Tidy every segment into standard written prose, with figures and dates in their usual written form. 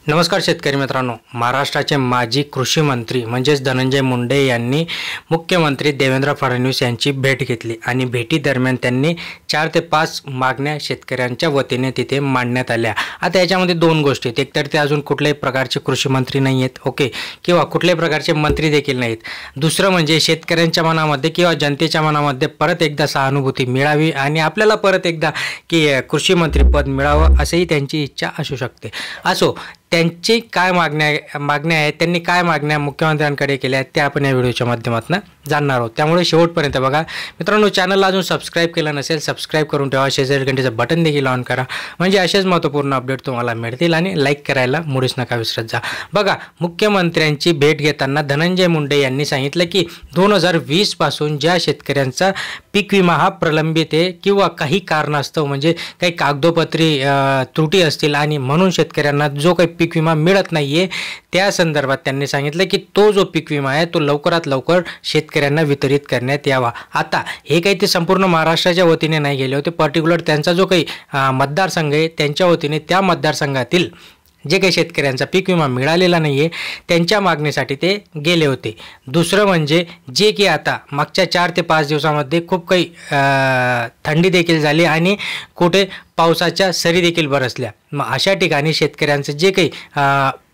नमस्कार शेतकरी मित्रांनो, महाराष्ट्राचे माजी कृषी मंत्री म्हणजेच धनंजय मुंडे यांनी मुख्यमंत्री देवेंद्र फडणवीस यांची भेट घेतली आणि भेटी दरम्यान त्यांनी 4 ते 5 मागण्या शेतकऱ्यांच्या वतीने तिथे मांडण्यात आल्या। आता याच्यामध्ये दोन गोष्टी आहेत, एकतर ते अजून कुठल्याही प्रकारचे कृषी मंत्री नाही आहेत, ओके, किंवा कुठल्याही प्रकारचे मंत्री देखील नाहीत। दुसरं म्हणजे शेतकऱ्यांच्या मनामध्ये किंवा जनतेच्या मनामध्ये परत एकदा सहानुभूती मिळावी आणि आपल्याला परत एकदा की कृषी मंत्री पद मिळावं असेही त्यांची इच्छा असू शकते। असो, त्यांची काय मागण्या आहेत, त्यांनी काय मागण्या मुख्यमंत्र्यांकडे केल्या आहेत ते आपण या व्हिडिओच्या माध्यमातून जाणणार आहोत, त्यामुळे शेवटपर्यंत बघा। मित्रांनो, चॅनलला अजून सबस्क्राइब केलं नसेल सबस्क्राइब करून ठेवा, शेजारी घंटेचं बटन देखील ऑन करा, म्हणजे असेच महत्त्वपूर्ण अपडेट तुम्हाला मिळतील आणि लाईक करायला मुळीच नका विसरत जा। बघा, मुख्यमंत्र्यांची भेट घेताना धनंजय मुंडे यांनी सांगितलं की 2020 पासून ज्या शेतकऱ्यांचा पीक विमा हा प्रलंबित आहे किंवा काही कारणास्तव म्हणजे काही कागदोपत्री त्रुटी असतील आणि म्हणून शेतकऱ्यांना जो काही पीक विमा मिळत नाहीये, त्या संदर्भात त्यांनी सांगितलं की तो जो पीक विमा आहे तो लवकरात लवकर शेतकऱ्यांना वितरित करण्यात यावा। आता हे काही ते संपूर्ण महाराष्ट्राच्या वतीने नाही गेले होते, पर्टिक्युलर त्यांचा जो काही मतदारसंघ आहे त्यांच्या वतीने त्या मतदारसंघातील जे काही शेतकऱ्यांचा पीक विमा मिळालेला नाही आहे त्यांच्या मागणीसाठी ते गेले होते। दुसरं म्हणजे जे की आता मागच्या 4 ते 5 दिवसामध्ये खूप काही थंडी देखील झाली आणि कुठे पावसाच्या सरी देखील बरसल्या, मग अशा ठिकाणी शेतकऱ्यांचं जे काही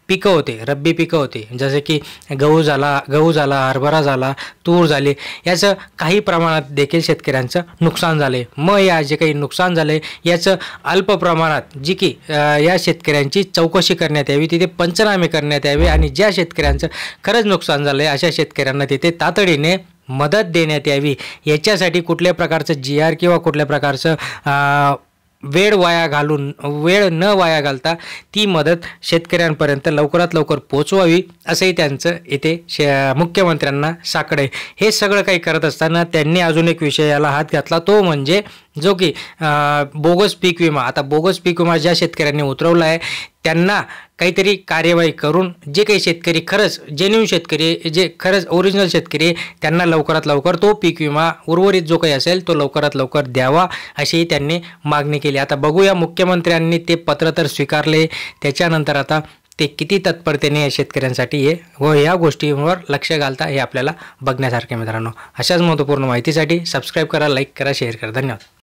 पिकं होते, रब्बी पिकं होते, जसे की गहू झाला, हरभरा झाला, तूर झाले, याचं काही प्रमाणात देखील शेतकऱ्यांचं नुकसान झाले। मग या जे काही नुकसान झाले याचं अल्प प्रमाणात जी की या शेतकऱ्यांची चौकशी करण्यात यावी, तिथे पंचनामे करण्यात यावे आणि ज्या शेतकऱ्यांचं खरंच नुकसान झालं अशा शेतकऱ्यांना तिथे तातडीने मदत देण्यात यावी। याच्यासाठी कुठल्या प्रकारचं GR किंवा कुठल्या प्रकारचं वेळ न वाया घालता ती मदत शेतकऱ्यांपर्यंत लवकरात लवकर पोहोचवावी असंही त्यांचं इथे मुख्यमंत्र्यांना साकडं आहे। हे सगळं काही करत असताना त्यांनी अजून एक विषयाला हात घातला, तो म्हणजे जो की बोगस पीक विमा। आता बोगस पीक विमा ज्या शेतकऱ्यांनी उतरवला आहे त्यांना काहीतरी कार्यवाही करून जे काही शेतकरी खरंच जेन्युइन शेतकरी, जे खरंच ओरिजिनल शेतकरी, त्यांना लवकरात लवकर तो पीक विमा उर्वरित जो काही असेल तो लवकरात लवकर द्यावा अशीही त्यांनी मागणी केली। आता बघूया, मुख्यमंत्र्यांनी ते पत्र तर स्वीकारले, त्याच्यानंतर आता ते किती तत्परतेने या शेतकऱ्यांसाठी हे व या गोष्टींवर लक्ष घालता हे आपल्याला बघण्यासारखे। मित्रांनो, अशाच महत्त्वपूर्ण माहितीसाठी सबस्क्राईब करा, लाईक करा, शेअर करा। धन्यवाद।